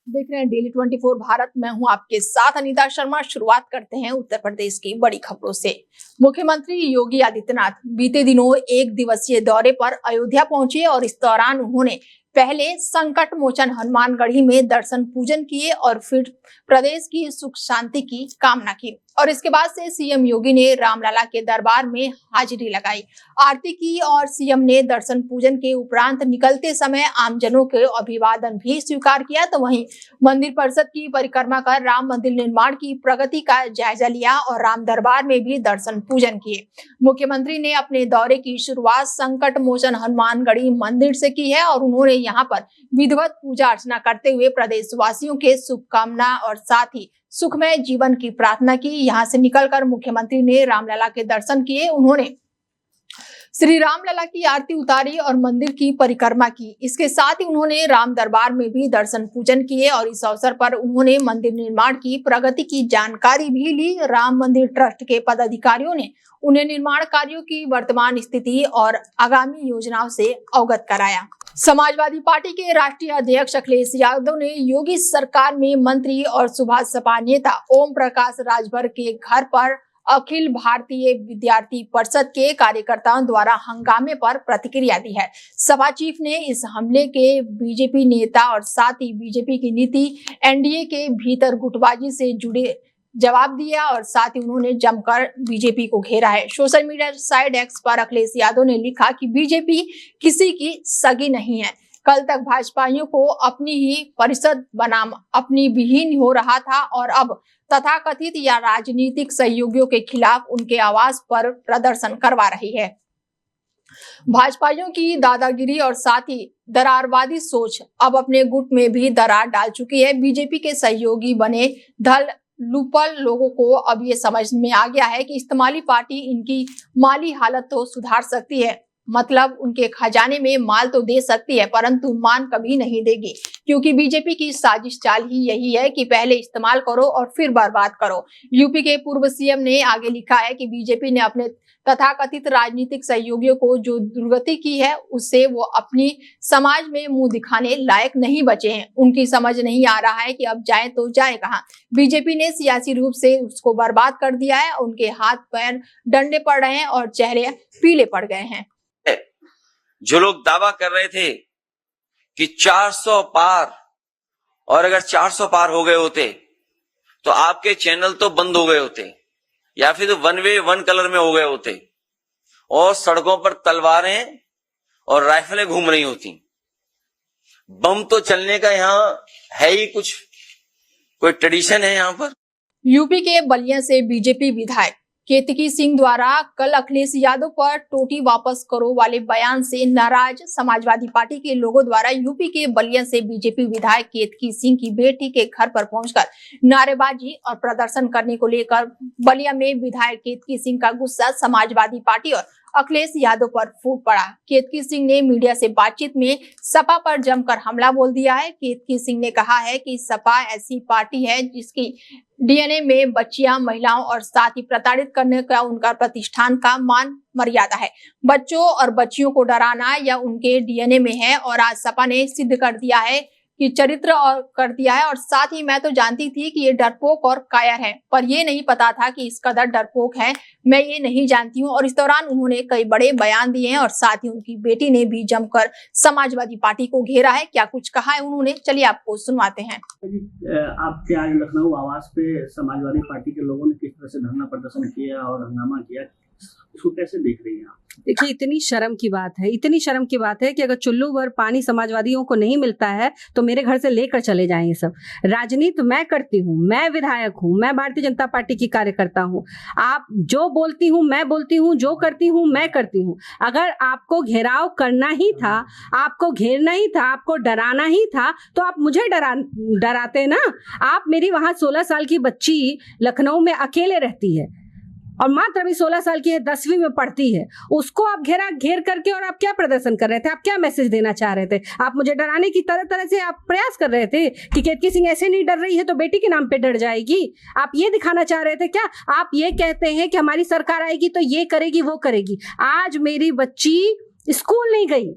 देख रहे हैं डेली 24 भारत। मैं हूं आपके साथ अनीता शर्मा। शुरुआत करते हैं उत्तर प्रदेश की बड़ी खबरों से। मुख्यमंत्री योगी आदित्यनाथ बीते दिनों एक दिवसीय दौरे पर अयोध्या पहुंचे और इस दौरान उन्होंने पहले संकट मोचन हनुमानगढ़ी में दर्शन पूजन किए और फिर प्रदेश की सुख शांति की कामना की और इसके बाद से सीएम योगी ने रामलला के दरबार में हाजिरी लगाई, आरती की और सीएम ने दर्शन पूजन के उपरांत निकलते समय आमजनों के अभिवादन भी स्वीकार किया। तो वहीं मंदिर परिषद की परिक्रमा कर राम मंदिर निर्माण की प्रगति का जायजा लिया और राम दरबार में भी दर्शन पूजन किए। मुख्यमंत्री ने अपने दौरे की शुरुआत संकट मोचन हनुमानगढ़ी मंदिर से की है और उन्होंने यहाँ पर विधिवत पूजा अर्चना करते हुए प्रदेशवासियों के शुभकामना और साथ ही सुखमय जीवन की प्रार्थना की। यहाँ से निकलकर मुख्यमंत्री ने रामलला के दर्शन किए। उन्होंने श्री रामलला की आरती उतारी और मंदिर की परिक्रमा की। इसके साथ ही उन्होंने राम दरबार में भी दर्शन पूजन किए और इस अवसर पर उन्होंने मंदिर निर्माण की प्रगति की जानकारी भी ली। राम मंदिर ट्रस्ट के पदाधिकारियों ने उन्हें निर्माण कार्यों की वर्तमान स्थिति और आगामी योजनाओं से अवगत कराया। समाजवादी पार्टी के राष्ट्रीय अध्यक्ष अखिलेश यादव ने योगी सरकार में मंत्री और सुभाष सपा नेता ओम प्रकाश राजभर के घर पर अखिल भारतीय विद्यार्थी परिषद के कार्यकर्ताओं द्वारा हंगामे पर प्रतिक्रिया दी है। सपा चीफ ने इस हमले के बीजेपी नेता और साथ ही बीजेपी की नीति एनडीए के भीतर गुटबाजी से जुड़े जवाब दिया और साथ ही उन्होंने जमकर बीजेपी को घेरा है। सोशल मीडिया साइट एक्स पर अखिलेश यादव ने लिखा कि बीजेपी किसी की सगी नहीं है। कल तक भाजपाइयों को अपनी ही परिषद बनाम अपनी विहीन हो रहा था और अब तथाकथित या राजनीतिक सहयोगियों के खिलाफ उनके आवाज पर प्रदर्शन करवा रही है। भाजपाइयों की दादागिरी और साथ ही दरारवादी सोच अब अपने गुट में भी दरार डाल चुकी है। बीजेपी के सहयोगी बने दल लुपल लोगों को अब ये समझ में आ गया है कि इस्तेमाली पार्टी इनकी माली हालत तो सुधार सकती है, मतलब उनके खजाने में माल तो दे सकती है परंतु मान कभी नहीं देगी, क्योंकि बीजेपी की साजिश चाल ही यही है कि पहले इस्तेमाल करो और फिर बर्बाद करो। यूपी के पूर्व सीएम ने आगे लिखा है कि बीजेपी ने अपने तथाकथित राजनीतिक सहयोगियों को जो दुर्गति की है उससे वो अपनी समाज में मुंह दिखाने लायक नहीं बचे हैं। उनकी समझ नहीं आ रहा है कि अब जाए तो जाए कहां। बीजेपी ने सियासी रूप से उसको बर्बाद कर दिया है। उनके हाथ पैर डंडे पड़ रहे हैं और चेहरे पीले पड़ गए हैं। जो लोग दावा कर रहे थे कि 400 पार, और अगर 400 पार हो गए होते तो आपके चैनल तो बंद हो गए होते या फिर वन वे वन कलर में हो गए होते और सड़कों पर तलवारें और राइफलें घूम रही होती। बम तो चलने का यहाँ है ही कुछ, कोई ट्रेडिशन है यहाँ पर। यूपी के बलिया से बीजेपी विधायक केतकी सिंह द्वारा कल अखिलेश यादव पर टोटी वापस करो वाले बयान से नाराज समाजवादी पार्टी के लोगों द्वारा यूपी के बलिया से बीजेपी विधायक केतकी सिंह की बेटी के घर पर पहुंचकर नारेबाजी और प्रदर्शन करने को लेकर बलिया में विधायक केतकी सिंह का गुस्सा समाजवादी पार्टी और अखिलेश यादव पर फूट पड़ा। केतकी सिंह ने मीडिया से बातचीत में सपा पर जमकर हमला बोल दिया है। केतकी सिंह ने कहा है कि सपा ऐसी पार्टी है जिसकी डीएनए में बच्चियां, महिलाओं और साथ ही प्रताड़ित करने का उनका प्रतिष्ठान का मान मर्यादा है। बच्चों और बच्चियों को डराना या उनके डीएनए में है और आज सपा ने सिद्ध कर दिया है कि चरित्र और कर दिया है। और साथ ही मैं तो जानती थी कि ये डरपोक और कायर है, पर ये नहीं पता था कि इस कदर डरपोक है, मैं ये नहीं जानती हूँ। और इस दौरान उन्होंने कई बड़े बयान दिए हैं और साथ ही उनकी बेटी ने भी जमकर समाजवादी पार्टी को घेरा है। क्या कुछ कहा है उन्होंने, चलिए आपको सुनवाते हैं। आपके आज लखनऊ आवास पे समाजवादी पार्टी के लोगों ने किस तरह से धरना प्रदर्शन किया और हंगामा किया, इसको कैसे देख रही हैं आप? देखिए, इतनी शर्म की बात है, इतनी शर्म की बात है कि अगर चुल्लू भर पानी समाजवादियों को नहीं मिलता है तो मेरे घर से लेकर चले जाएं। ये सब राजनीति मैं करती हूँ, मैं विधायक हूँ, मैं भारतीय जनता पार्टी की कार्यकर्ता हूँ। आप जो बोलती हूँ मैं बोलती हूँ, जो करती हूँ मैं करती हूँ। अगर आपको घेराव करना ही था, आपको घेरना ही था, आपको डराना ही था तो आप मुझे डराते ना। आप मेरी वहां 16 साल की बच्ची लखनऊ में अकेले रहती है और मात्र अभी 16 साल की है, 10वीं में पढ़ती है, उसको आप घेर करके और आप क्या प्रदर्शन कर रहे थे? आप क्या मैसेज देना चाह रहे थे? आप मुझे डराने की तरह तरह से आप प्रयास कर रहे थे कि केतकी सिंह ऐसे नहीं डर रही है तो बेटी के नाम पे डर जाएगी। आप ये दिखाना चाह रहे थे क्या? आप ये कहते हैं कि हमारी सरकार आएगी तो ये करेगी वो करेगी। आज मेरी बच्ची स्कूल नहीं गई,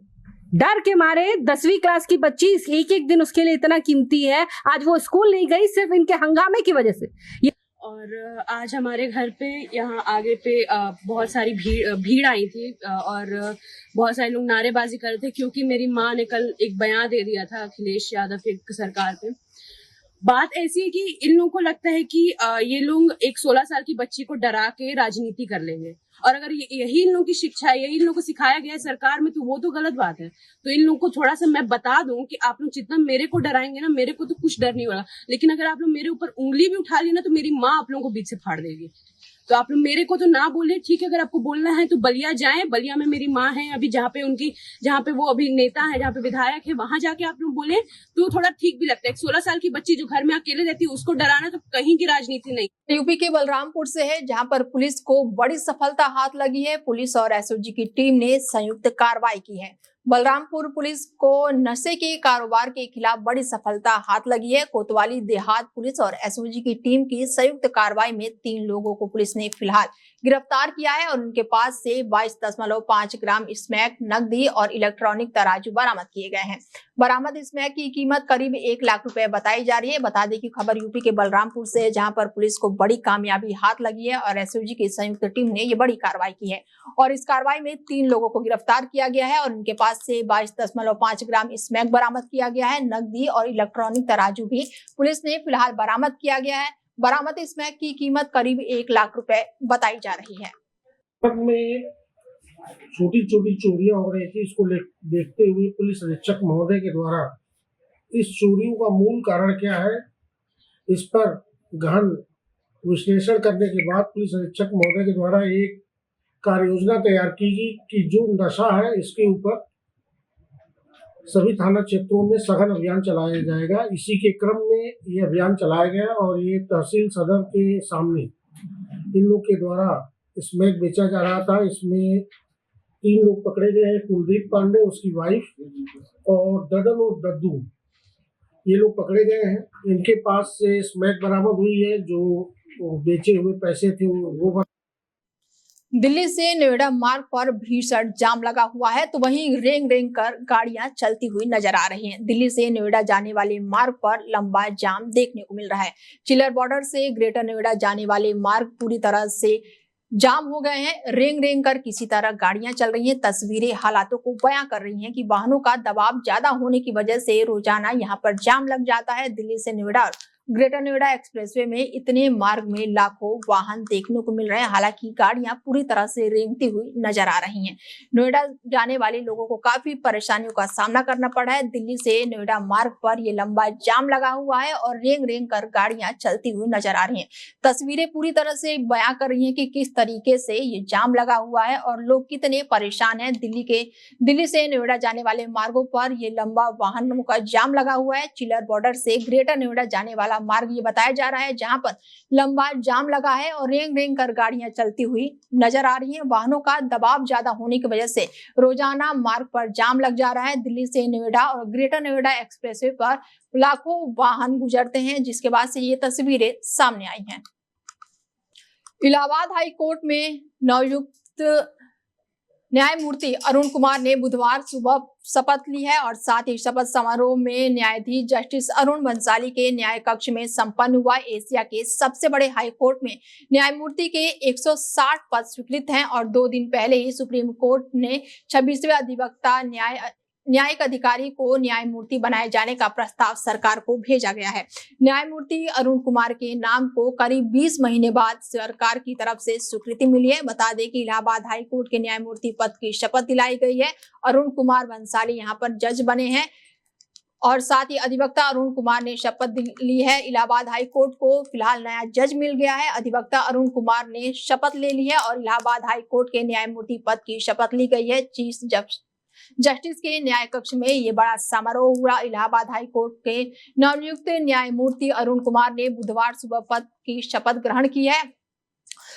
डर के मारे 10वीं क्लास की बच्ची एक एक दिन उसके लिए इतना कीमती है, आज वो स्कूल नहीं गई सिर्फ इनके हंगामे की वजह से। और आज हमारे घर पे यहाँ आगे पे बहुत सारी भीड़ आई थी और बहुत सारे लोग नारेबाजी कर रहे थे, क्योंकि मेरी माँ ने कल एक बयान दे दिया था अखिलेश यादव की सरकार पे। बात ऐसी है कि इन लोगों को लगता है कि ये लोग एक 16 साल की बच्ची को डरा के राजनीति कर लेंगे, और अगर यही इन लोगों की शिक्षा है, यही इन लोगों को सिखाया गया है सरकार में, तो वो तो गलत बात है। तो इन लोगों को थोड़ा सा मैं बता दूं कि आप लोग जितना मेरे को डराएंगे ना, मेरे को तो कुछ डर नहीं होगा, लेकिन अगर आप लोग मेरे ऊपर उंगली भी उठा ली ना, तो मेरी माँ आप लोगों को बीच से फाड़ देगी। तो आप लोग मेरे को तो ना बोले, ठीक है, अगर आपको बोलना है तो बलिया जाएं, बलिया में मेरी माँ है अभी, जहाँ पे वो अभी नेता है, जहाँ पे विधायक है, वहां जाके आप लोग बोले तो थोड़ा ठीक भी लगता है। 16 साल की बच्ची जो घर में अकेले रहती है उसको डराना तो कहीं की राजनीति नहीं। यूपी के बलरामपुर से है, जहां पर पुलिस को बड़ी सफलता हाथ लगी है। पुलिस और एसओजी की टीम ने संयुक्त कार्रवाई की है। बलरामपुर पुलिस को नशे के कारोबार के खिलाफ बड़ी सफलता हाथ लगी है। कोतवाली देहात पुलिस और एसओजी की टीम की संयुक्त कार्रवाई में 3 लोगों को पुलिस ने फिलहाल गिरफ्तार किया है और उनके पास से 22.5 ग्राम स्मैक, नकदी और इलेक्ट्रॉनिक तराजू बरामद किए गए हैं। बरामद स्मैक की कीमत करीब 1 लाख रुपए बताई जा रही है। बता दें कि खबर यूपी के बलरामपुर से है, जहां पर पुलिस को बड़ी कामयाबी हाथ लगी है और एसओजी की संयुक्त टीम ने ये बड़ी कार्रवाई की है और इस कार्रवाई में 3 लोगों को गिरफ्तार किया गया है और उनके पास से 22.5 ग्राम स्मैक बरामद किया गया है। नकदी और इलेक्ट्रॉनिक तराजू भी पुलिस ने फिलहाल बरामद किया गया है। बरामद स्मैक की कीमत करीब 1 लाख रुपए बताई जा रही है। में छोटी छोटी चोरियां हो रही थी, इसको देखते हुए पुलिस अधीक्षक महोदय के द्वारा इस चोरियों का मूल कारण क्या है, इस पर गहन विश्लेषण करने के बाद पुलिस अधीक्षक महोदय के द्वारा एक कार्य योजना तैयार की गई कि जो नशा है इसके ऊपर सभी थाना क्षेत्रों में सघन अभियान चलाया जाएगा। इसी के क्रम में ये अभियान चलाया गया और ये तहसील सदर के सामने इन लोग के द्वारा स्मैक बेचा जा रहा था। इसमें 3 लोग पकड़े गए हैं, कुलदीप पांडे, उसकी वाइफ और ददन और दद्दू, ये लोग पकड़े गए हैं। इनके पास से स्मैक बरामद हुई है, जो बेचे हुए पैसे थे वो। दिल्ली से नोएडा मार्ग पर भीषण जाम लगा हुआ है, तो वहीं रेंग रेंग कर गाड़ियां चलती हुई नजर आ रही हैं। दिल्ली से नोएडा जाने वाले मार्ग पर लंबा जाम देखने को मिल रहा है। चिलर बॉर्डर से ग्रेटर नोएडा जाने वाले मार्ग पूरी तरह से जाम हो गए हैं। रेंग रेंग कर किसी तरह गाड़ियां चल रही हैं। तस्वीरें हालातों को बयां कर रही हैं कि वाहनों का दबाव ज्यादा होने की वजह से रोजाना यहां पर जाम लग जाता है। दिल्ली से नोएडा और ग्रेटर नोएडा एक्सप्रेसवे में इतने मार्ग में लाखों वाहन देखने को मिल रहे हैं। हालांकि गाड़ियां पूरी तरह से रेंगती हुई नजर आ रही हैं। नोएडा जाने वाले लोगों को काफी परेशानियों का सामना करना पड़ा है। दिल्ली से नोएडा मार्ग पर ये लंबा जाम लगा हुआ है और रेंग रेंग कर गाड़ियां चलती हुई नजर आ रही हैं। तस्वीरें पूरी तरह से बयां कर रही हैं कि किस तरीके से ये जाम लगा हुआ है और लोग कितने परेशान हैं। दिल्ली से नोएडा जाने वाले मार्गों पर ये लंबा वाहनों का जाम लगा हुआ है। चिलर बॉर्डर से ग्रेटर नोएडा जाने वाला मार्ग ये बताया जा रहा है, जहां पर लंबा जाम लगा है और रेंग रेंग कर गाड़ियां चलती हुई नजर आ रही हैं। वाहनों का दबाव ज्यादा होने की वजह से रोजाना मार्ग पर जाम लग जा रहा है। दिल्ली से नोएडा और ग्रेटर नोएडा एक्सप्रेसवे पर लाखों वाहन गुजरते हैं, जिसके बाद से ये तस्वीरें सामने आई हैं। इलाहाबाद हाई कोर्ट में नवयुक्त न्यायमूर्ति अरुण कुमार ने बुधवार सुबह शपथ ली है और साथ ही शपथ समारोह में न्यायाधीश जस्टिस अरुण बंसाली के न्याय कक्ष में संपन्न हुआ। एशिया के सबसे बड़े हाई कोर्ट में न्यायमूर्ति के 160 पद स्वीकृत हैं और 2 दिन पहले ही सुप्रीम कोर्ट ने 26वें अधिवक्ता न्यायिक अधिकारी को न्यायमूर्ति बनाए जाने का प्रस्ताव सरकार को भेजा गया है। न्यायमूर्ति अरुण कुमार के नाम को करीब 20 महीने बाद सरकार की तरफ से स्वीकृति मिली है। बता दें कि इलाहाबाद हाई कोर्ट के न्यायमूर्ति पद की शपथ दिलाई गई है। अरुण कुमार बंसाली यहां पर जज बने हैं और साथ ही अधिवक्ता अरुण कुमार ने शपथ ली है। इलाहाबाद हाई कोर्ट को फिलहाल नया जज मिल गया है। अधिवक्ता अरुण कुमार ने शपथ ले ली है और इलाहाबाद हाई कोर्ट के न्यायमूर्ति पद की शपथ ली गई है। चीफ जस्टिस के न्याय कक्ष में ये बड़ा समारोह हुआ। इलाहाबाद हाई कोर्ट के नवनियुक्त न्यायमूर्ति अरुण कुमार ने बुधवार सुबह पद की शपथ ग्रहण की है।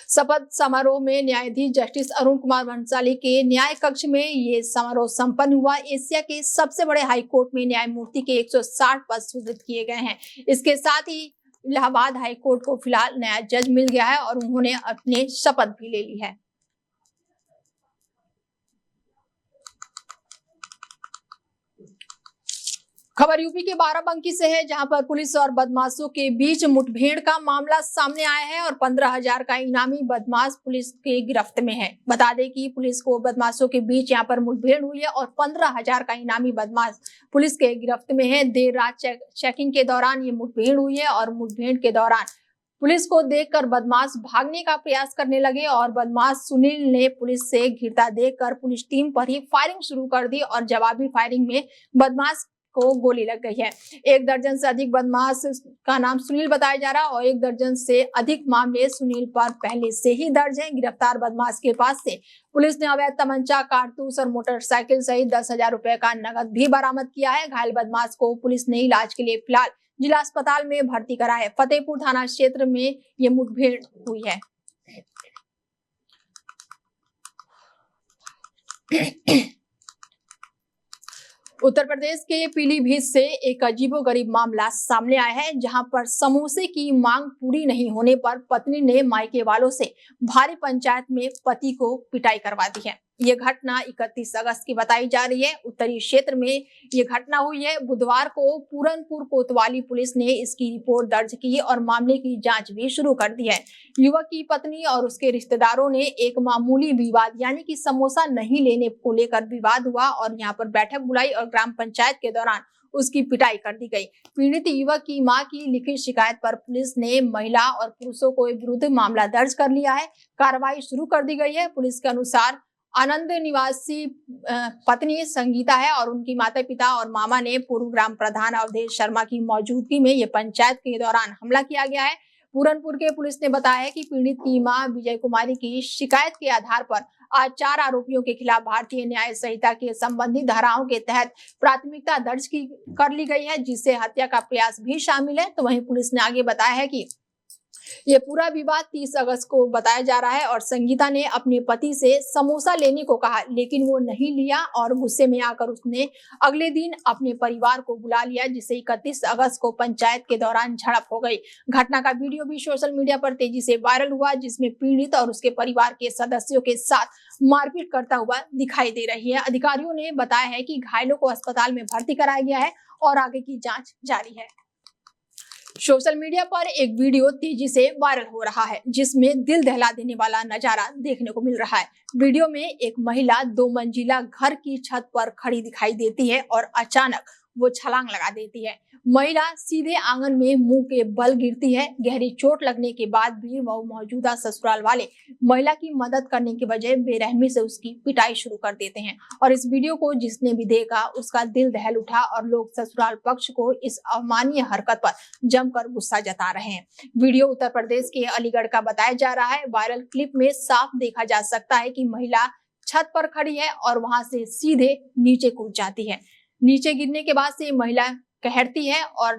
शपथ समारोह में न्यायाधीश जस्टिस अरुण कुमार बंसाली के न्याय कक्ष में ये समारोह संपन्न हुआ। एशिया के सबसे बड़े हाई कोर्ट में न्यायमूर्ति के 160 पद स्वीकृत किए गए हैं। इसके साथ ही इलाहाबाद हाई कोर्ट को फिलहाल नया जज मिल गया है और उन्होंने अपने शपथ भी ले ली है। खबर यूपी के बाराबंकी से है, जहां पर पुलिस और बदमाशों के बीच मुठभेड़ का मामला सामने आया है और 15,000 का इनामी बदमाश पुलिस के गिरफ्त में है। बता दें कि पुलिस को बदमाशों के बीच यहां पर मुठभेड़ हुई है और 15,000 का इनामी बदमाश पुलिस के गिरफ्त में है। देर रात चेकिंग के दौरान ये मुठभेड़ हुई है और मुठभेड़ के दौरान पुलिस को देखकर बदमाश भागने का प्रयास करने लगे और बदमाश सुनील ने पुलिस से घिरता देखकर पुलिस टीम पर ही फायरिंग शुरू कर दी और जवाबी फायरिंग में बदमाश को गोली लग गई है। 1 दर्जन से अधिक बदमाश का नाम सुनील बताया जा रहा है और 1 दर्जन से अधिक मामले सुनील पर पहले से ही दर्ज हैं। गिरफ्तार बदमाश के पास से पुलिस ने अवैध तमंचा, कारतूस और मोटरसाइकिल सहित 10,000 रुपए का नकद भी बरामद किया है। घायल बदमाश को पुलिस ने इलाज के लिए फिलहाल जिला अस्पताल में भर्ती कराया है। फतेहपुर थाना क्षेत्र में ये मुठभेड़ हुई है। उत्तर प्रदेश के पीलीभीत से एक अजीबोगरीब मामला सामने आया है, जहां पर समोसे की मांग पूरी नहीं होने पर पत्नी ने मायके वालों से भारी पंचायत में पति को पिटाई करवा दी है। ये घटना 31 अगस्त की बताई जा रही है। उत्तरी क्षेत्र में ये घटना हुई है। बुधवार को पूरनपुर कोतवाली पुलिस ने इसकी रिपोर्ट दर्ज की और मामले की जांच भी शुरू कर दी है। युवक की पत्नी और उसके रिश्तेदारों ने एक मामूली विवाद यानी कि समोसा नहीं लेने को लेकर विवाद हुआ और यहाँ पर बैठक बुलाई और ग्राम पंचायत के दौरान उसकी पिटाई कर दी गई। पीड़ित युवक की मां की लिखित शिकायत पर पुलिस ने महिला और पुरुषों को विरुद्ध मामला दर्ज कर लिया है। कार्रवाई शुरू कर दी गई है। पुलिस के अनुसार आनंद निवासी पत्नी संगीता है और उनकी माता पिता और मामा ने पूर्व ग्राम प्रधान अवधेश शर्मा की मौजूदगी में ये पंचायत के दौरान हमला किया गया है। पूरनपुर के पुलिस ने बताया है कि पीड़ित की मां विजय कुमारी की शिकायत के आधार पर आज 4 आरोपियों के खिलाफ भारतीय न्याय संहिता के संबंधित धाराओं के तहत प्राथमिकता दर्ज कर ली गई है, जिससे हत्या का प्रयास भी शामिल है। तो वहीं पुलिस ने आगे बताया है कि ये पूरा विवाद 30 अगस्त को बताया जा रहा है और संगीता ने अपने पति से समोसा लेने को कहा, लेकिन वो नहीं लिया और गुस्से में आकर उसने अगले दिन अपने परिवार को बुला लिया, जिससे 31 अगस्त को पंचायत के दौरान झड़प हो गई। घटना का वीडियो भी सोशल मीडिया पर तेजी से वायरल हुआ, जिसमें पीड़ित और उसके परिवार के सदस्यों के साथ मारपीट करता हुआ दिखाई दे रही है। अधिकारियों ने बताया है कि घायलों को अस्पताल में भर्ती कराया गया है और आगे की जाँच जारी है। सोशल मीडिया पर एक वीडियो तेजी से वायरल हो रहा है, जिसमें दिल दहला देने वाला नजारा देखने को मिल रहा है। वीडियो में एक महिला 2 मंजिला घर की छत पर खड़ी दिखाई देती है और अचानक वो छलांग लगा देती है। महिला सीधे आंगन में मुंह के बल गिरती है। गहरी चोट लगने के बाद भी वह मौजूदा ससुराल वाले महिला की मदद करने के बजाय बेरहमी से उसकी पिटाई शुरू कर देते हैं और इस वीडियो को जिसने भी देखा उसका दिल दहल उठा और लोग ससुराल पक्ष को इस अमानवीय हरकत पर जमकर गुस्सा जता रहे हैं। वीडियो उत्तर प्रदेश के अलीगढ़ का बताया जा रहा है। वायरल क्लिप में साफ देखा जा सकता है कि महिला छत पर खड़ी है और वहां से सीधे नीचे कूद जाती है। नीचे गिरने के बाद से महिला कहरती है और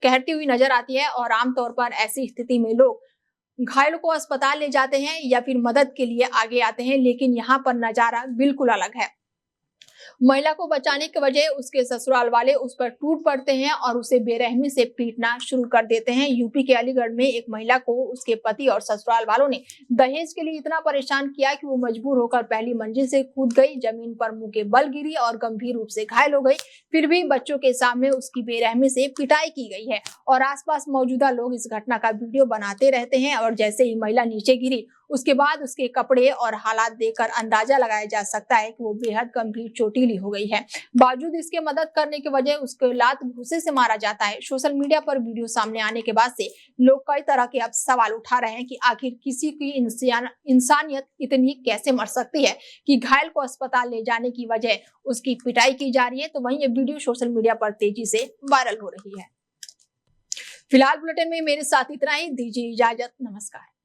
कहरती हुई नजर आती है और आमतौर पर ऐसी स्थिति में लोग घायलों को अस्पताल ले जाते हैं या फिर मदद के लिए आगे आते हैं, लेकिन यहाँ पर नजारा बिल्कुल अलग है। महिला को बचाने के बजाय उसके ससुराल वाले उस पर टूट पड़ते हैं और उसे बेरहमी से पीटना शुरू कर देते हैं। यूपी के अलीगढ़ में एक महिला को उसके पति और ससुराल वालों ने दहेज के लिए इतना परेशान किया कि वो मजबूर होकर पहली मंजिल से कूद गई, जमीन पर मुंह के बल गिरी और गंभीर रूप से घायल हो गई। फिर भी बच्चों के सामने उसकी बेरहमी से पिटाई की गई है और आसपास मौजूदा लोग इस घटना का वीडियो बनाते रहते हैं और जैसे ही महिला नीचे गिरी उसके बाद उसके कपड़े और हालात देखकर अंदाजा लगाया जा सकता है कि वो बेहद गंभीर चोटीली हो गई है। बावजूद इसके मदद करने के वजह उसके लात घूंसे से मारा जाता है। सोशल मीडिया पर वीडियो सामने आने के बाद से लोग कई तरह के अब सवाल उठा रहे हैं कि आखिर किसी की इंसानियत इतनी कैसे मर सकती है कि घायल को अस्पताल ले जाने की वजह उसकी पिटाई की जा रही है। तो वहीं ये वीडियो सोशल मीडिया पर तेजी से वायरल हो रही है। फिलहाल बुलेटिन में मेरे साथ इतना ही। दीजिए इजाजत। नमस्कार।